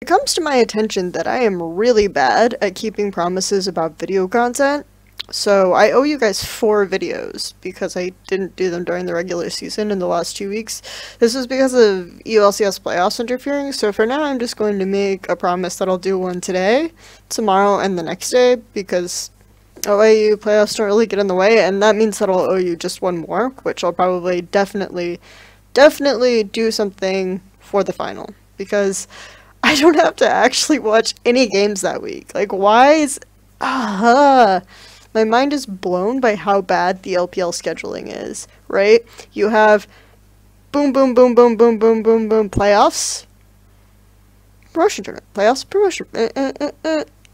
It comes to my attention that I am really bad at keeping promises about video content, so I owe you guys 4 videos because I didn't do them during the regular season in the last 2 weeks. This was because of ELCS playoffs interfering, so for now I'm just going to make a promise that I'll do one today, tomorrow, and the next day, because OAU playoffs don't really get in the way, and that means that I'll owe you just one more, which I'll probably definitely do something for the final, because I don't have to actually watch any games that week. Like, why is... my mind is blown by how bad the LPL scheduling is, right? You have boom, boom, boom, boom, boom, boom, boom, boom, playoffs, promotion tournament, playoffs, promotion,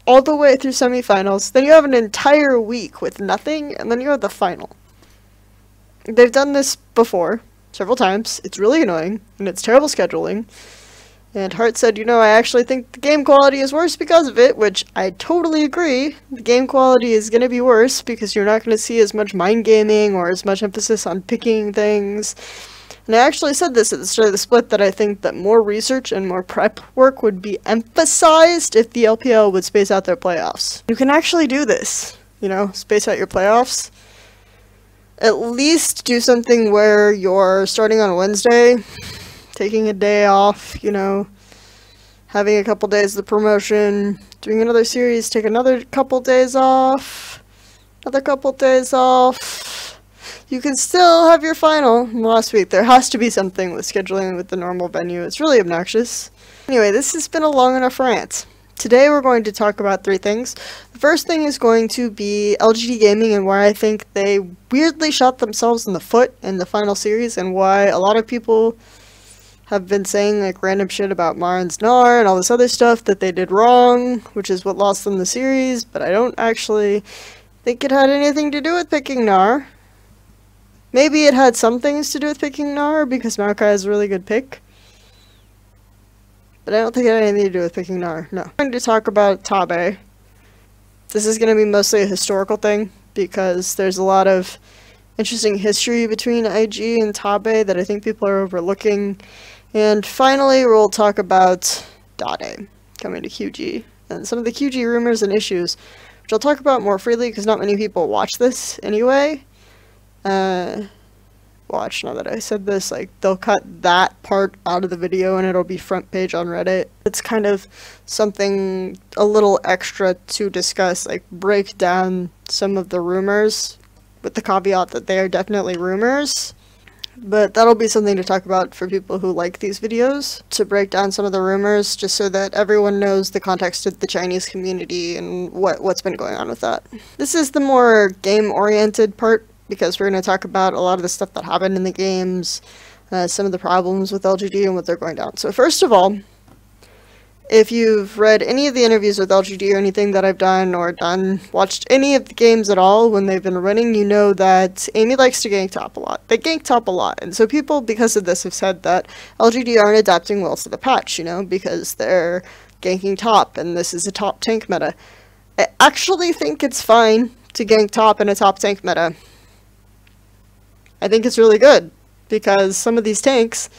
all the way through semifinals. Then you have an entire week with nothing, and then you have the final. They've done this before, several times. It's really annoying, and it's terrible scheduling. And Hart said, you know, I actually think the game quality is worse because of it, which I totally agree. The game quality is going to be worse because you're not going to see as much mind gaming or as much emphasis on picking things. And I actually said this at the start of the split, that I think that more research and more prep work would be emphasized if the LPL would space out their playoffs. You can actually do this, you know, space out your playoffs. At least do something where you're starting on a Wednesday, taking a day off, you know, having a couple days of the promotion, doing another series, take another couple days off, another couple days off. You can still have your final last week. There has to be something with scheduling with the normal venue. It's really obnoxious. Anyway, this has been a long enough rant. Today we're going to talk about 3 things. The first thing is going to be LGD Gaming and why I think they weirdly shot themselves in the foot in the final series, and why a lot of people have been saying like random shit about Marin's Gnar and all this other stuff that they did wrong, which is what lost them the series, but I don't actually think it had anything to do with picking Gnar. Maybe it had some things to do with picking Gnar, because Maokai is a really good pick. But I don't think it had anything to do with picking Gnar, no. I'm going to talk about Tabe. This is going to be mostly a historical thing, because there's a lot of interesting history between IG and Tabe that I think people are overlooking. And finally, we'll talk about Dade coming to QG, and some of the QG rumors and issues, which I'll talk about more freely because not many people watch this anyway. Watch, now that I said this, like, they'll cut that part out of the video and it'll be front page on Reddit. It's kind of something a little extra to discuss, like break down some of the rumors, with the caveat that they are definitely rumors. But that'll be something to talk about for people who like these videos, to break down some of the rumors, just so that everyone knows the context of the Chinese community and what's been going on with that. This is the more game-oriented part, because we're going to talk about a lot of the stuff that happened in the games, some of the problems with LGD and what they're going down. So first of all, if you've read any of the interviews with LGD or anything that I've done or watched any of the games at all when they've been running, you know that Amy likes to gank top a lot. They gank top a lot, and so people, because of this, have said that LGD aren't adapting well to the patch, you know, because they're ganking top, and this is a top tank meta. I actually think it's fine to gank top in a top tank meta. I think it's really good, because some of these tanks,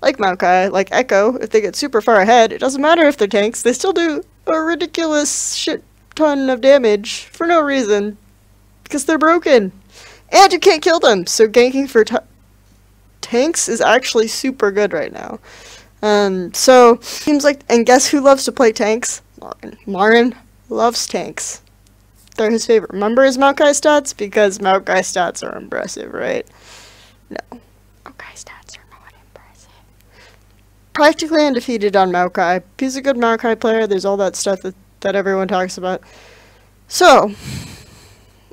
like Maokai, like Echo, if they get super far ahead, it doesn't matter if they're tanks, they still do a ridiculous shit ton of damage for no reason, because they're broken. And you can't kill them, so ganking for tanks is actually super good right now. So, seems like, and guess who loves to play tanks? Marin. Marin loves tanks. They're his favorite. Remember his Maokai stats? Because Maokai stats are impressive, right? No. Maokai stats are not impressive. Practically undefeated on Maokai. He's a good Maokai player. There's all that stuff that everyone talks about. So,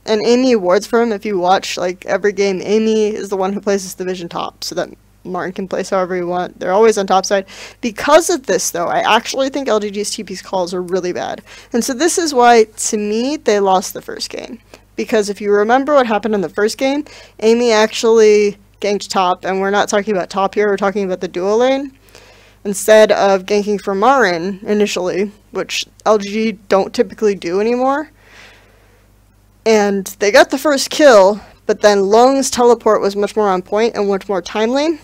and Amy awards for him. If you watch, like, every game, Amy is the one who places division top, so that Martin can place however you want. They're always on top side. Because of this, though, I actually think LGD's TP's calls are really bad. And so this is why, to me, they lost the first game. Because if you remember what happened in the first game, Amy actually ganked top, and we're not talking about top here, we're talking about the duo lane. Instead of ganking for Marin initially, which LGD don't typically do anymore. And they got the first kill, but then Lung's teleport was much more on point and much more timely.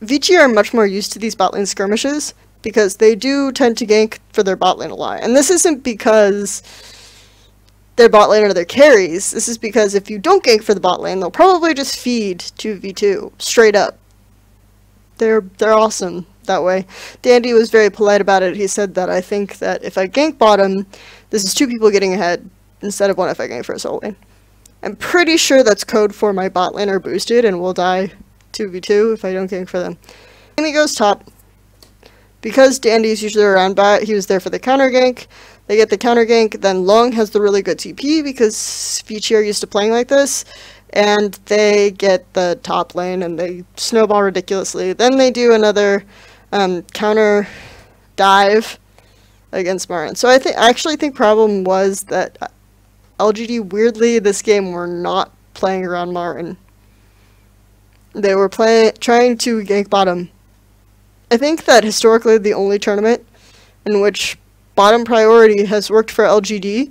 VG are much more used to these bot lane skirmishes, because they do tend to gank for their bot lane a lot. And this isn't because their bot lane are their carries. This is because if you don't gank for the bot lane, they'll probably just feed 2v2 straight up. They're awesome that way. Dandy was very polite about it. He said that I think that if I gank bottom, this is 2 people getting ahead instead of 1 if I gank for a solo lane. I'm pretty sure that's code for my bot lane are boosted and will die 2v2 if I don't gank for them. Amy goes top. Because Dandy's usually around bot, he was there for the counter gank. They get the counter gank, then Long has the really good TP because Vici are used to playing like this. And they get the top lane and they snowball ridiculously. Then they do another counter dive against Marin. So I actually think problem was that LGD weirdly this game were not playing around Marin. They were trying to gank bottom. I think that historically the only tournament in which bottom priority has worked for LGD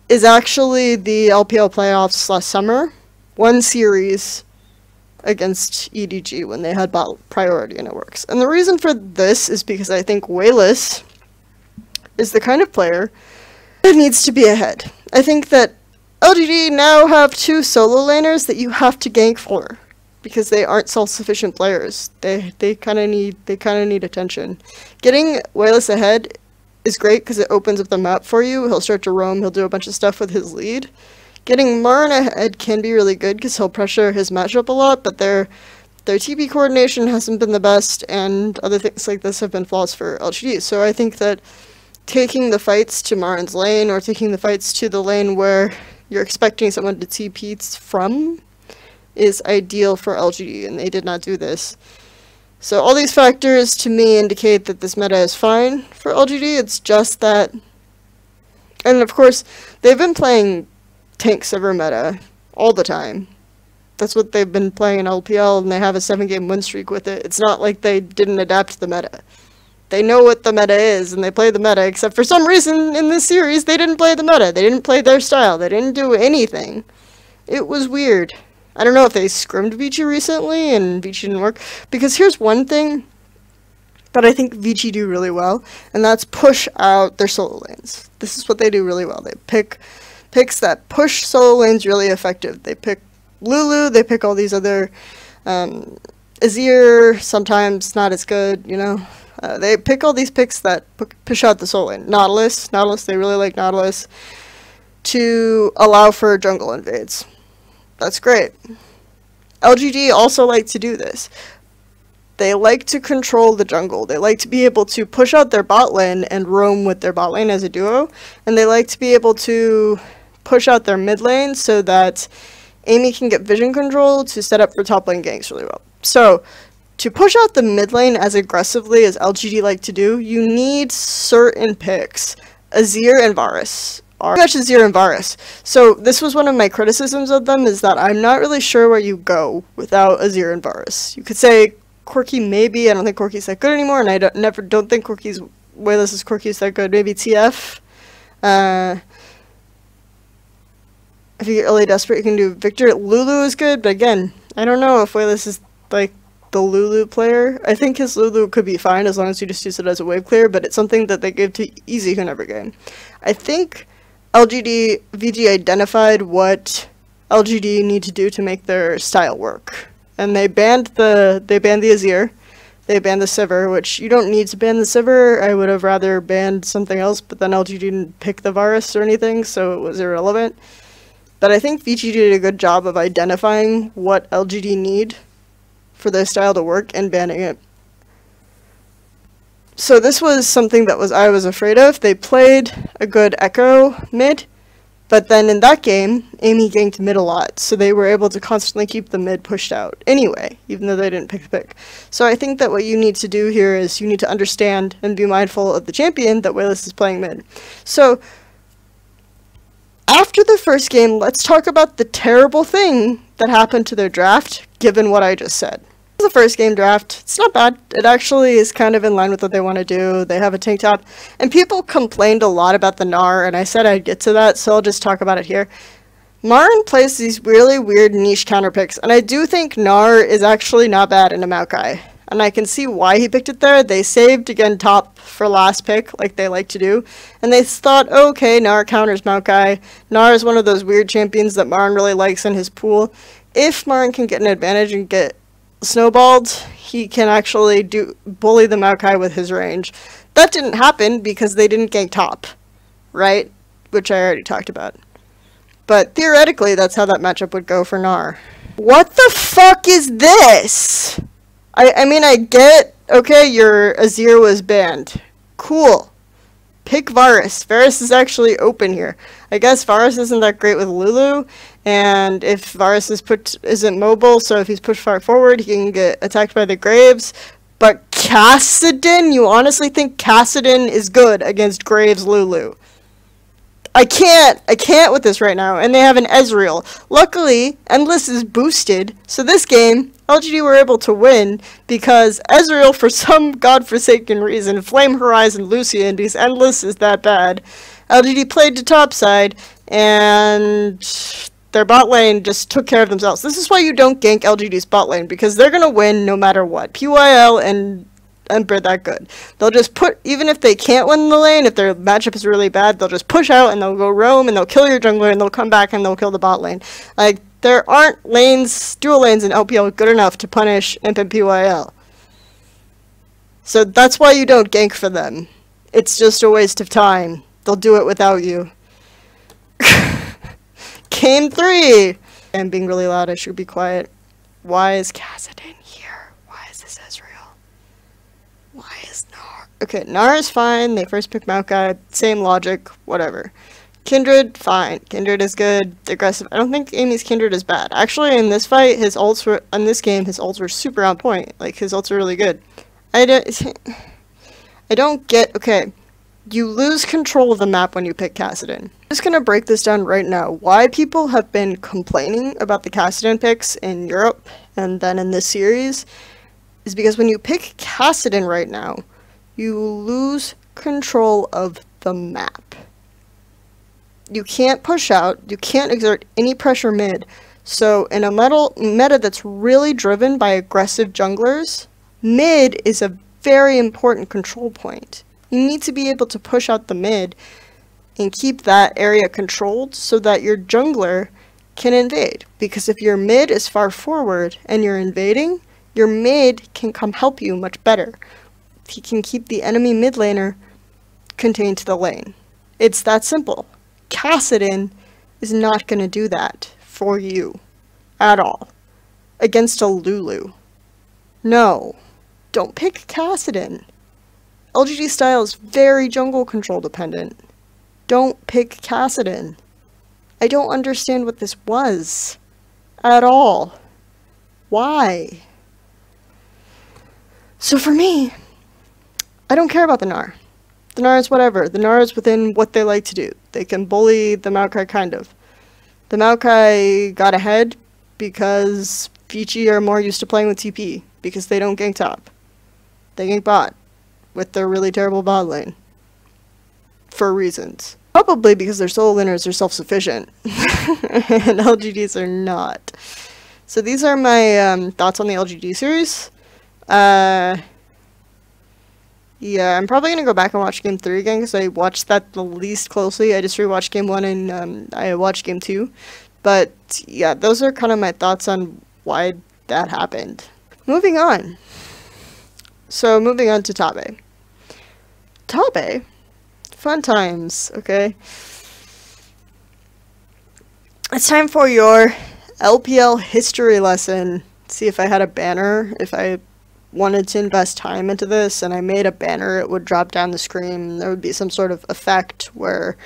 is actually the LPL playoffs last summer. One series against EDG when they had bot priority and it works. And the reason for this is because I think woes is the kind of player that needs to be ahead. I think that LGD now have 2 solo laners that you have to gank for because they aren't self-sufficient players. They kind of need attention. Getting woes ahead is great because it opens up the map for you. He'll start to roam. He'll do a bunch of stuff with his lead. Getting Marin ahead can be really good because he'll pressure his matchup a lot, but their TP coordination hasn't been the best, and other things like this have been flaws for LGD. So I think that taking the fights to Marin's lane, or taking the fights to the lane where you're expecting someone to TP from, is ideal for LGD, and they did not do this. So all these factors to me indicate that this meta is fine for LGD. It's just that, and of course, they've been playing tank server meta all the time. That's what they've been playing in LPL, and they have a 7-game win streak with it. It's not like they didn't adapt to the meta. They know what the meta is, and they play the meta, except for some reason in this series, they didn't play the meta. They didn't play their style. They didn't do anything. It was weird. I don't know if they scrimmed Vici recently, and Vici didn't work. Because here's one thing that I think Vici do really well, and that's push out their solo lanes. This is what they do really well. They pick picks that push solo lanes really effective. They pick Lulu, they pick all these other, Azir, sometimes not as good, you know. They pick all these picks that push out the solo lane. Nautilus, they really like Nautilus, to allow for jungle invades. That's great. LGD also like to do this. They like to control the jungle. They like to be able to push out their bot lane and roam with their bot lane as a duo. And they like to be able to push out their mid lane so that Amy can get vision control to set up for top lane ganks really well. So, to push out the mid lane as aggressively as LGD like to do, you need certain picks. Azir and Varus. Pretty much Azir and Varus. So this was one of my criticisms of them, is that I'm not really sure where you go without Azir and Varus. You could say Corki maybe. I don't think Corki's that good anymore, and I don't think Corki's Wayless's Corki's that good. Maybe TF. If you get really desperate, you can do Victor. Lulu is good, but again, I don't know if Wayless is like the Lulu player. I think his Lulu could be fine as long as you just use it as a wave clear, but it's something that they give to Easy who never game. I think LGD VG identified what LGD need to do to make their style work, and they banned the Azir, they banned the Sivir, which you don't need to ban the Sivir. I would have rather banned something else, but then LGD didn't pick the Varus or anything, so it was irrelevant. But I think VG did a good job of identifying what LGD need for their style to work and banning it. So this was something that I was afraid of. They played a good Echo mid, but then in that game, Amy ganked mid a lot, so they were able to constantly keep the mid pushed out anyway, even though they didn't pick the pick. So I think that what you need to do here is you need to understand and be mindful of the champion that Wayless is playing mid. So after the first game, let's talk about the terrible thing that happened to their draft, given what I just said. The first game draft, it's not bad. It actually is kind of in line with what they want to do. They have a tank top, and people complained a lot about the Gnar, and I said I'd get to that, so I'll just talk about it here. Marin plays these really weird niche counter picks, and I do think Gnar is actually not bad in a Maokai. and I can see why he picked it there. They saved, again, top for last pick, like they like to do, and they thought, oh, okay, Gnar counters Maokai. Gnar is one of those weird champions that Marin really likes in his pool. If Marin can get an advantage and get snowballed, he can actually bully the Maokai with his range. That didn't happen because they didn't gank top, right? Which I already talked about. But theoretically, that's how that matchup would go for Gnar. What the fuck is this? I mean, I get, okay, your Azir was banned. Cool. Pick Varus. Varus is actually open here. I guess Varus isn't that great with Lulu, and if Varus isn't mobile, so if he's pushed far forward, he can get attacked by the Graves. But Kassadin? You honestly think Kassadin is good against Graves Lulu? I can't with this right now, and they have an Ezreal. Luckily, Endless is boosted, so this game, LGD were able to win, because Ezreal, for some godforsaken reason, Flame Horizon Lucian, because Endless is that bad. LGD played to top side, and their bot lane just took care of themselves. This is why you don't gank LGD's bot lane, because they're gonna win no matter what. PYL and Ember that good. They'll just even if they can't win the lane, if their matchup is really bad, they'll just push out and they'll go roam and they'll kill your jungler and they'll come back and they'll kill the bot lane. Like, there aren't dual lanes in LPL good enough to punish Imp and PYL. So that's why you don't gank for them. It's just a waste of time. They'll do it without you. Game 3! I'm being really loud, I should be quiet. Why is Kassadin here? Why is this Ezreal? Why is Gnar? Okay, Gnar is fine. They first pick Maokai. Same logic. Whatever. Kindred, fine. Kindred is good. Aggressive. I don't think Amy's Kindred is bad. Actually, in this fight, in this game, his ults were super on point. Like, his ults are really good. I don't get... Okay. You lose control of the map when you pick Kassadin. I'm just gonna break this down right now. Why people have been complaining about the Kassadin picks in Europe and then in this series is because when you pick Kassadin right now, you lose control of the map. You can't push out, you can't exert any pressure mid, so in a meta that's really driven by aggressive junglers, mid is a very important control point. You need to be able to push out the mid and keep that area controlled so that your jungler can invade. Because if your mid is far forward and you're invading, your mid can come help you much better. He can keep the enemy mid laner contained to the lane. It's that simple. Kassadin is not going to do that for you at all against a Lulu. No, don't pick Kassadin. LGD style is very jungle control dependent. Don't pick Kassadin. I don't understand what this was at all. Why? So for me, I don't care about the Gnar. The Gnar is whatever. The Gnar is within what they like to do. They can bully the Maokai, kind of. The Maokai got ahead because Vici are more used to playing with TP, because they don't gank top. They gank bot with their really terrible bot lane. For reasons. Probably because their solo laners are self-sufficient. And LGDs are not. So these are my thoughts on the LGD series. Yeah, I'm probably going to go back and watch Game 3 again, because I watched that the least closely. I just rewatched Game 1 and I watched Game 2. But yeah, those are kind of my thoughts on why that happened. Moving on. So moving on to Tabe. Tabe? Fun times, okay? It's time for your LPL history lesson. See, if I had a banner, if I wanted to invest time into this and I made a banner, it would drop down the screen. There would be some sort of effect where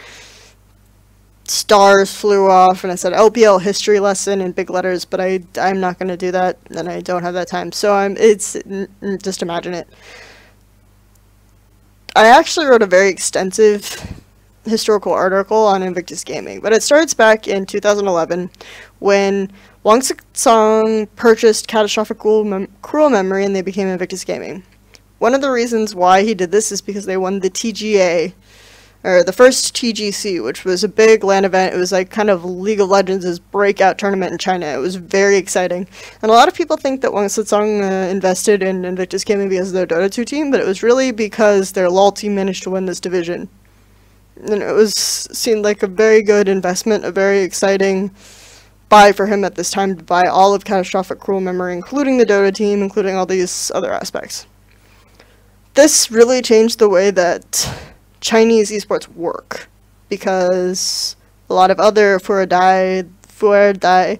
stars flew off and I said LPL history lesson in big letters, but I'm not going to do that, and I don't have that time. So just imagine it. I actually wrote a very extensive historical article on Invictus Gaming, but it starts back in 2011 when Wang Song purchased Catastrophic Cruel Memory and they became Invictus Gaming. One of the reasons why he did this is because they won the TGA or the first TGC, which was a big LAN event. It was like kind of League of Legends' breakout tournament in China. It was very exciting. And a lot of people think that Wang Sitsong invested in Invictus Gaming because of their Dota 2 team, but it was really because their LoL team managed to win this division. And it seemed like a very good investment, a very exciting buy for him at this time to buy all of Catastrophic Cruel Memory, including the Dota team, including all these other aspects. This really changed the way that Chinese esports work, because a lot of other Fuerdai,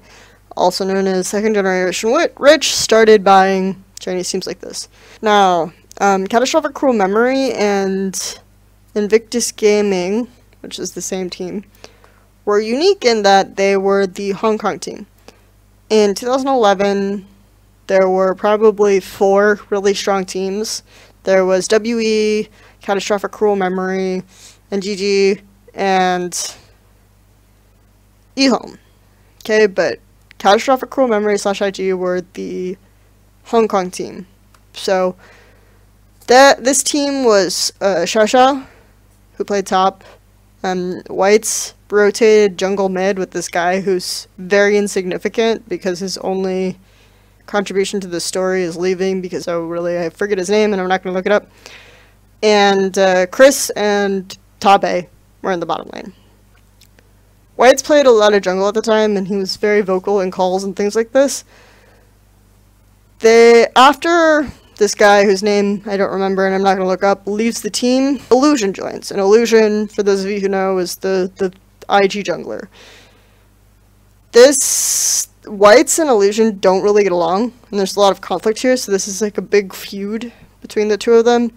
also known as second generation rich, started buying Chinese teams like this. Now, Catastrophic Cruel Memory and Invictus Gaming, which is the same team, were unique in that they were the Hong Kong team. In 2011, there were probably 4 really strong teams. There was WE, Catastrophic Cruel Memory, and GG, and eHome. Okay, but Catastrophic Cruel Memory / IG were the Hong Kong team. So this team was Xiaoxiao, who played top. Whites rotated jungle mid with this guy who's very insignificant because his only contribution to the story is leaving because, oh really, I forget his name and I'm not going to look it up. And Chris and Tabe were in the bottom lane. Whites played a lot of jungle at the time, and he was very vocal in calls and things like this. After this guy, whose name I don't remember and I'm not going to look up, leaves the team, Illusion joins. And Illusion, for those of you who know, is the IG jungler. Whites and Illusion don't really get along, and there's a lot of conflict here, so this is like a big feud between the two of them.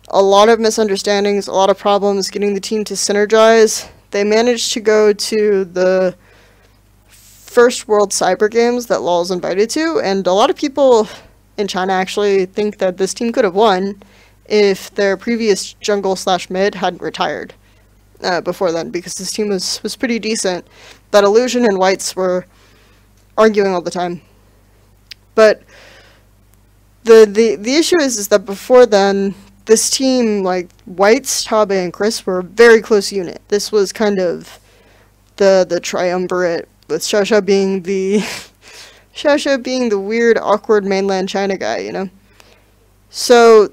A lot of misunderstandings, a lot of problems getting the team to synergize. They managed to go to the first World Cyber Games that LoL's invited to, and a lot of people in China actually think that this team could have won if their previous jungle / mid hadn't retired before then, because this team was pretty decent. That Illusion and Whites were arguing all the time. But the issue is that before then, this team, like Whites, Tabe, and Chris, were a very close unit. This was kind of the triumvirate, with Xiaoxiao being the being the weird, awkward mainland China guy, you know. So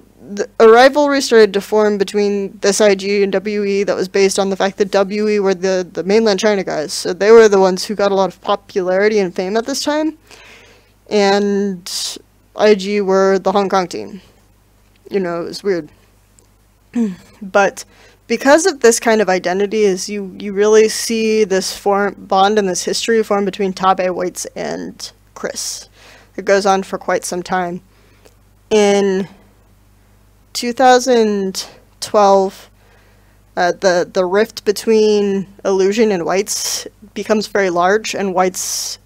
a rivalry started to form between this IG and WE that was based on the fact that WE were the mainland China guys. So they were the ones who got a lot of popularity and fame at this time, and IG were the Hong Kong team. You know, it was weird. But because of this kind of identity, is you really see this bond and this history form between Tabe, Whites, and Chris. It goes on for quite some time. In 2012, the rift between Illusion and Whites becomes very large, and Whites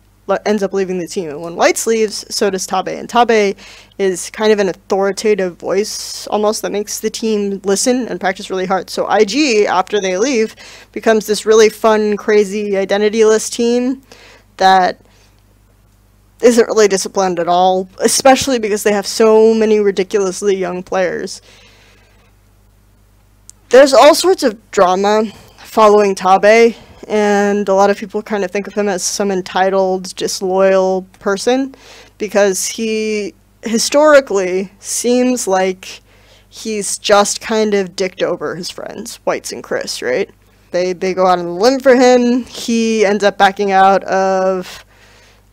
ends up leaving the team. And when Whites leaves, so does Tabe. And Tabe is kind of an authoritative voice, almost, that makes the team listen and practice really hard. So IG, after they leave, becomes this really fun, crazy, identity-less team that isn't really disciplined at all, especially because they have so many ridiculously young players. There's all sorts of drama following Tabe, and a lot of people kind of think of him as some entitled, disloyal person, because he historically seems like he's just kind of dicked over his friends, Whites and Chris, right? They go out on a limb for him. He ends up backing out of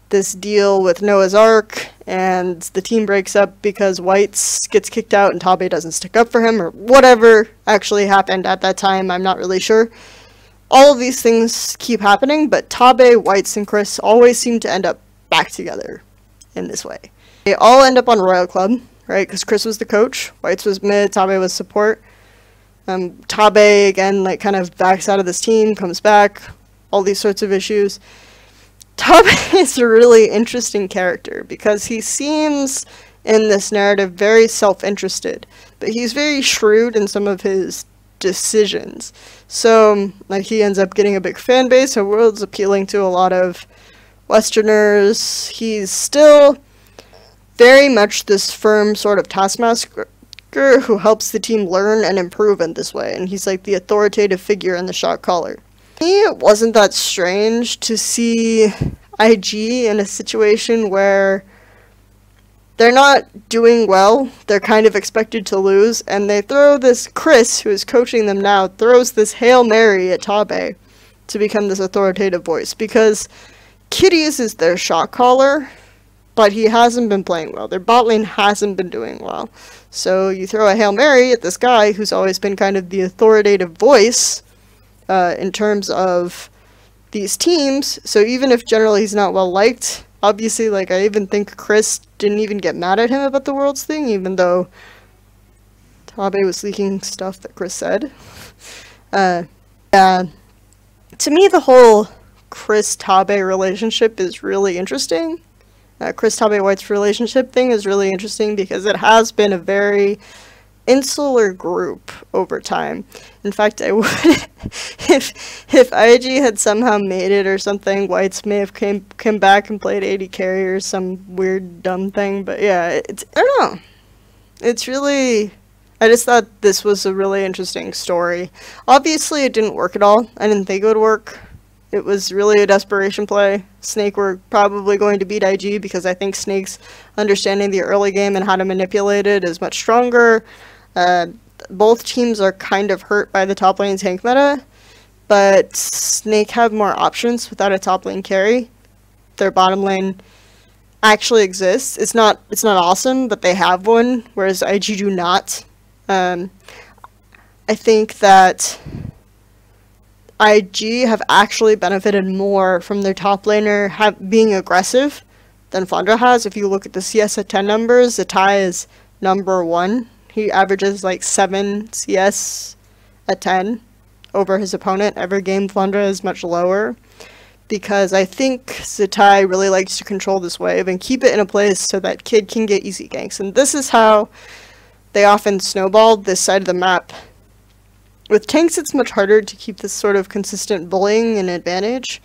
this deal with Noah's Ark, and the team breaks up because Whites gets kicked out and Tabe doesn't stick up for him, or whatever actually happened at that time, I'm not really sure. All of these things keep happening, but Tabe, Whites, and Chris always seem to end up back together in this way. They all end up on Royal Club, right? Because Chris was the coach, Whites was mid, Tabe was support. Tabe, again, like, kind of backs out of this team, comes back, all these sorts of issues. Tabe is a really interesting character because he seems, in this narrative, very self-interested, but he's very shrewd in some of his decisions. So, like, he ends up getting a big fan base, so World's appealing to a lot of Westerners. He's still very much this firm sort of taskmaster worker who helps the team learn and improve in this way, and he's like the authoritative figure and the shot caller. To me, it wasn't that strange to see IG in a situation where they're not doing well, they're kind of expected to lose, and they throw this, Chris, who is coaching them now, throws this Hail Mary at Tabe to become this authoritative voice, because Kitties is their shot caller, but he hasn't been playing well. Their bot lane hasn't been doing well. So you throw a Hail Mary at this guy who's always been kind of the authoritative voice in terms of these teams, so even if generally he's not well liked, obviously, like, I even think Chris didn't even get mad at him about the Worlds thing, even though Tabe was leaking stuff that Chris said. Yeah. To me, the whole Chris-Tabe relationship is really interesting. Chris-Tabe-White's relationship thing is really interesting because it has been a very insular group over time. In fact, I would, if IG had somehow made it or something, Whites may have come back and played AD carry or some weird dumb thing, but yeah, I don't know. It's really, I just thought this was a really interesting story. Obviously, it didn't work at all. I didn't think it would work. It was really a desperation play. Snake were probably going to beat IG because I think Snake's understanding the early game and how to manipulate it is much stronger. Both teams are kind of hurt by the top lane tank meta, but Snake have more options without a top lane carry. Their bottom lane actually exists. It's not awesome, but they have one, whereas IG do not. I think that IG have actually benefited more from their top laner being aggressive than Flandra has. If you look at the CS at 10 numbers, Zatai is number 1. He averages like 7 CS at 10 over his opponent. Every game Flandra is much lower because I think Zatai really likes to control this wave and keep it in a place so that Kid can get easy ganks. And this is how they often snowballed this side of the map. With tanks, it's much harder to keep this sort of consistent bullying and advantage.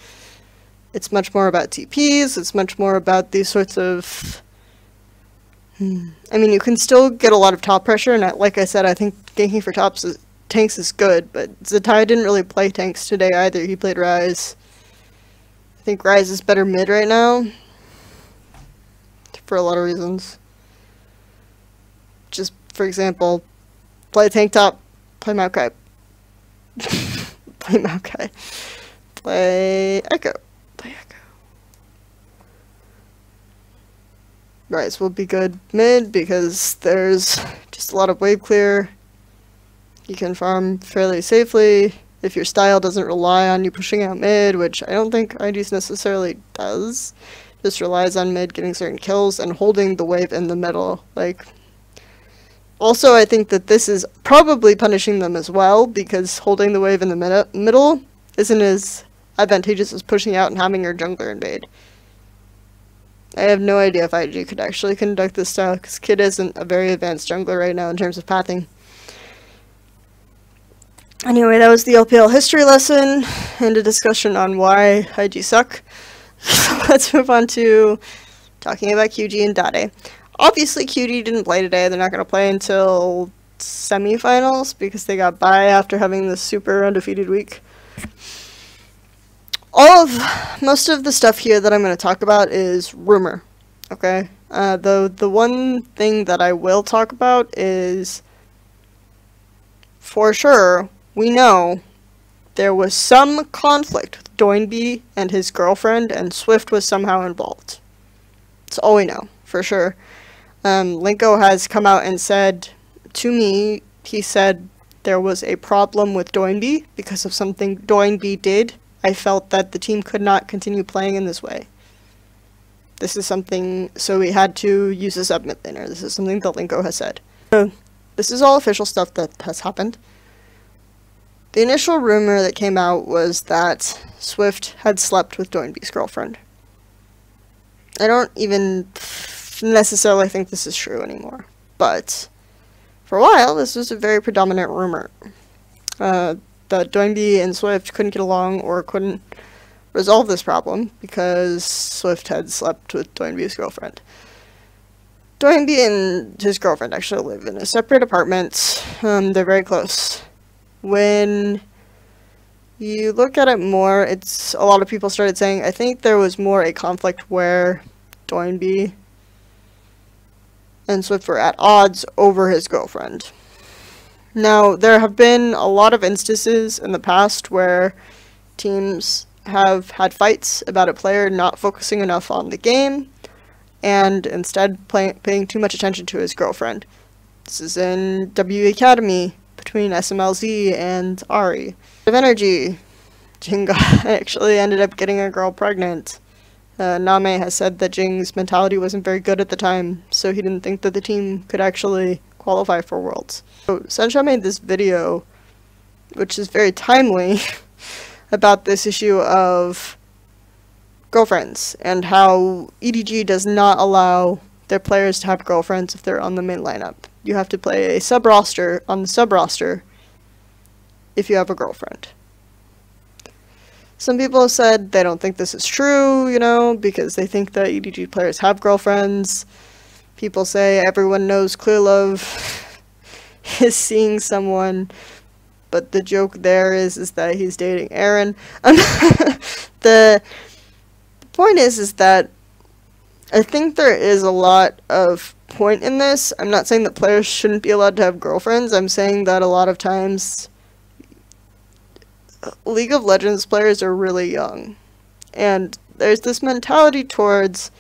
It's much more about TPs, it's much more about these sorts of... I mean, you can still get a lot of top pressure, and like I said, I think ganking for tanks is good, but Zatai didn't really play tanks today either. He played Ryze. I think Ryze is better mid right now, for a lot of reasons. Just, for example, play tank top, play Maokai. Play Maokai. Play Echo. Play Echo. Ryze will be good mid because there's just a lot of wave clear. You can farm fairly safely if your style doesn't rely on you pushing out mid, which I don't think IG's necessarily does. Just relies on mid getting certain kills and holding the wave in the middle. Like, also, I think that this is probably punishing them as well, because holding the wave in the middle isn't as advantageous as pushing out and having your jungler invade. I have no idea if IG could actually conduct this style, because Kid isn't a very advanced jungler right now in terms of pathing. Anyway, that was the LPL history lesson, and a discussion on why IG suck. So let's move on to talking about QG and Dade. Obviously, QG didn't play today. They're not going to play until semifinals because they got bye after having this super undefeated week. Most of the stuff here that I'm going to talk about is rumor. Okay? The one thing that I will talk about is, for sure, we know there was some conflict with Doinb and his girlfriend, and Swift was somehow involved. That's all we know, for sure. Linko has come out and said to me, he said there was a problem with Doinb because of something Doinb did. I felt that the team could not continue playing in this way. This is something, so we had to use a sub mid laner. This is something that Linko has said. So, this is all official stuff that has happened. The initial rumor that came out was that Swift had slept with Doinb's girlfriend. I don't even necessarily think this is true anymore, but for a while this was a very predominant rumor that Doinb and Swift couldn't get along or couldn't resolve this problem because Swift had slept with Doinb's girlfriend. Doinb and his girlfriend actually live in a separate apartment. They're very close. When you look at it more, it's a lot of people started saying, I think there was more a conflict where Doinb and Swift were at odds over his girlfriend. Now, there have been a lot of instances in the past where teams have had fights about a player not focusing enough on the game and instead paying too much attention to his girlfriend. This is in W Academy between SMLZ and Ari. Of energy, Jing actually ended up getting a girl pregnant. Name has said that Jing's mentality wasn't very good at the time, so he didn't think that the team could actually qualify for Worlds. So Sunshine made this video, which is very timely, about this issue of girlfriends and how EDG does not allow their players to have girlfriends if they're on the main lineup. You have to play a sub-roster on the sub-roster if you have a girlfriend. Some people have said they don't think this is true, you know, because they think that EDG players have girlfriends. People say everyone knows Clear Love is seeing someone, but the joke there is that he's dating Aaron. The point is that I think there is a lot of point in this. I'm not saying that players shouldn't be allowed to have girlfriends. I'm saying that a lot of times League of Legends players are really young. And there's this mentality towards,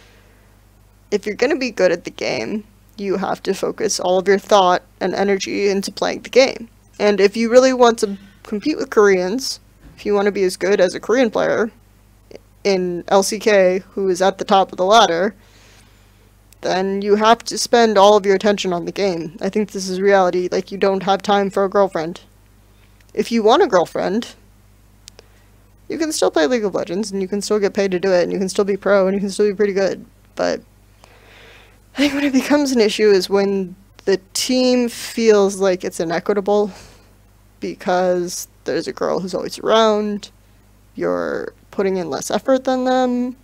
if you're going to be good at the game, you have to focus all of your thought and energy into playing the game. And if you really want to compete with Koreans, if you want to be as good as a Korean player in LCK, who is at the top of the ladder, then you have to spend all of your attention on the game. I think this is reality. Like, you don't have time for a girlfriend. If you want a girlfriend, you can still play League of Legends, and you can still get paid to do it, and you can still be pro, and you can still be pretty good. But I think when it becomes an issue is when the team feels like it's inequitable because there's a girl who's always around, you're putting in less effort than them.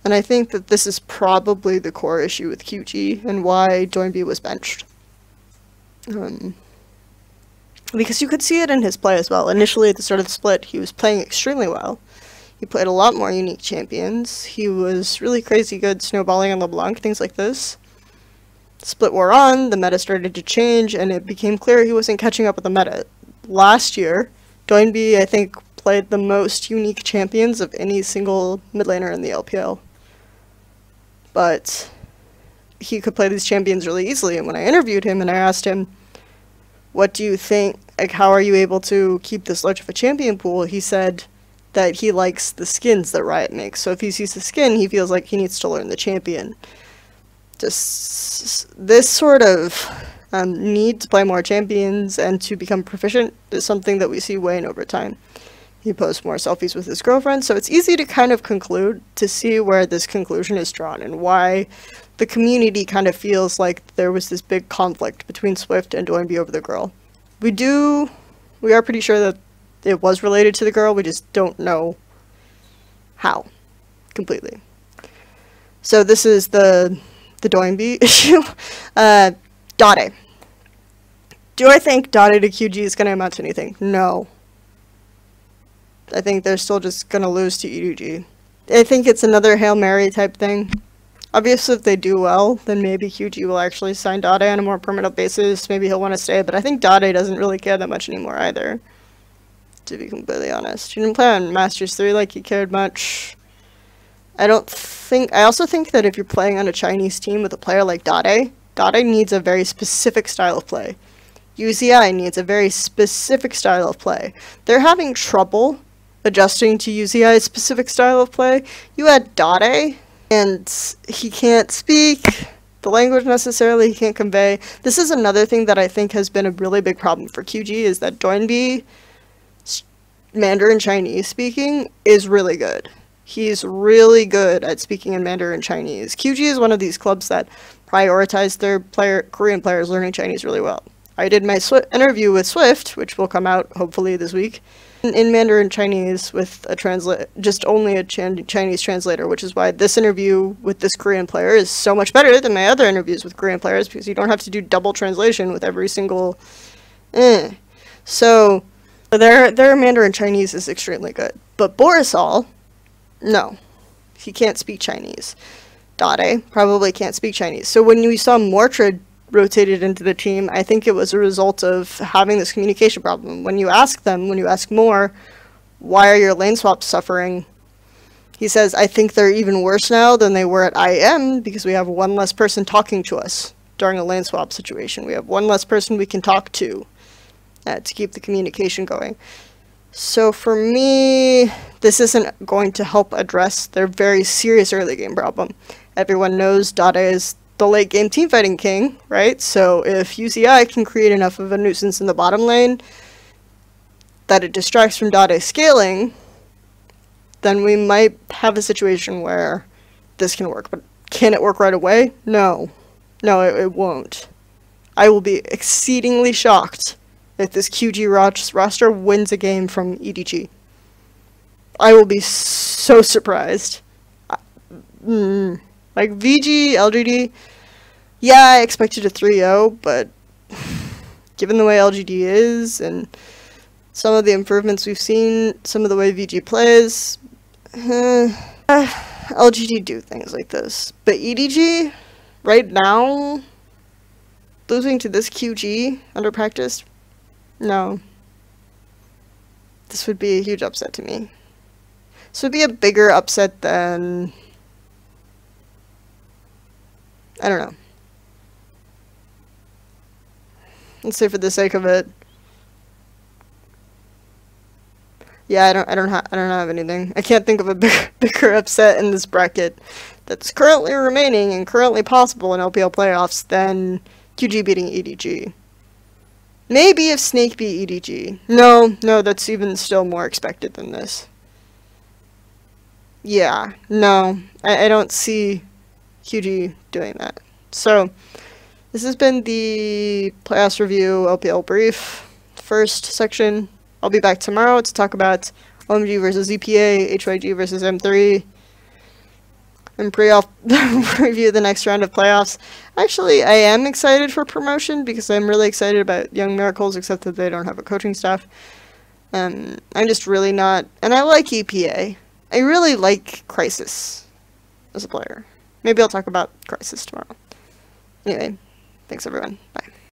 And I think that this is probably the core issue with QG and why Doinb was benched. Because you could see it in his play as well. Initially, at the start of the split, he was playing extremely well. He played a lot more unique champions. He was really crazy good snowballing on LeBlanc, things like this. Split wore on, the meta started to change, and it became clear he wasn't catching up with the meta. Last year, Doinb, I think, played the most unique champions of any single mid laner in the LPL. But he could play these champions really easily, and when I interviewed him and I asked him, what do you think, like, how are you able to keep this large of a champion pool, he said that he likes the skins that Riot makes. So if he sees the skin, he feels like he needs to learn the champion. Just this sort of need to play more champions and to become proficient is something that we see wane over time. He posts more selfies with his girlfriend, so it's easy to kind of conclude, to see where this conclusion is drawn and why the community kind of feels like there was this big conflict between Swift and Doinb over the girl. We are pretty sure that it was related to the girl, we just don't know how completely. So this is the Doinb issue. Dade. Do I think Dade to QG is going to amount to anything? No. I think they're still just going to lose to EDG. I think it's another Hail Mary type thing. Obviously, if they do well, then maybe QG will actually sign Dade on a more permanent basis. Maybe he'll want to stay, but I think Dade doesn't really care that much anymore either, to be completely honest. He didn't play on Masters 3 like he cared much. I also think that if you're playing on a Chinese team with a player like Dade needs a very specific style of play. UZI needs a very specific style of play. They're having trouble adjusting to UZI's specific style of play. You add Dade, and he can't speak the language necessarily, he can't convey. This is another thing that I think has been a really big problem for QG, is that Doinb Mandarin Chinese speaking is really good. He's really good at speaking in Mandarin Chinese. QG is one of these clubs that prioritize their Korean players learning Chinese really well. I did my interview with Swift, which will come out hopefully this week, in Mandarin Chinese with a just only a Chinese translator, which is why this interview with this Korean player is so much better than my other interviews with Korean players, because you don't have to do double translation with every single So their Mandarin Chinese is extremely good. But Borisal, no. He can't speak Chinese. Dade probably can't speak Chinese. So when we saw Mortrid rotated into the team, I think it was a result of having this communication problem. When you ask more, why are your lane swaps suffering? He says, I think they're even worse now than they were at IM because we have one less person talking to us during a lane swap situation. We have one less person we can talk to keep the communication going. So for me, this isn't going to help address their very serious early game problem. Everyone knows Dade is the late game teamfighting king, right? So if UCI can create enough of a nuisance in the bottom lane that it distracts from Dade scaling, then we might have a situation where this can work. But can it work right away? No. No, it won't. I will be exceedingly shocked if this QG roster wins a game from EDG. I will be so surprised. Like, VG, LGD, yeah, I expected a 3-0, but given the way LGD is, and some of the improvements we've seen, some of the way VG plays, LGD do things like this. But EDG, right now, losing to this QG under practice, no. This would be a huge upset to me. This would be a bigger upset than... I don't know. Let's say for the sake of it. Yeah, I don't have anything. I can't think of a bigger upset in this bracket that's currently remaining and currently possible in LPL playoffs than QG beating EDG. Maybe if Snake beat EDG. No, that's even still more expected than this. Yeah, no, I don't see QG doing that. So, this has been the playoffs review LPL brief, first section. I'll be back tomorrow to talk about OMG versus ZPA, HYG versus M3, and preview the next round of playoffs. Actually, I am excited for promotion because I'm really excited about Young Miracles, except that they don't have a coaching staff. I'm just really not, and I like EPA. I really like Crisis as a player. Maybe I'll talk about Crisis tomorrow. Anyway, thanks everyone. Bye.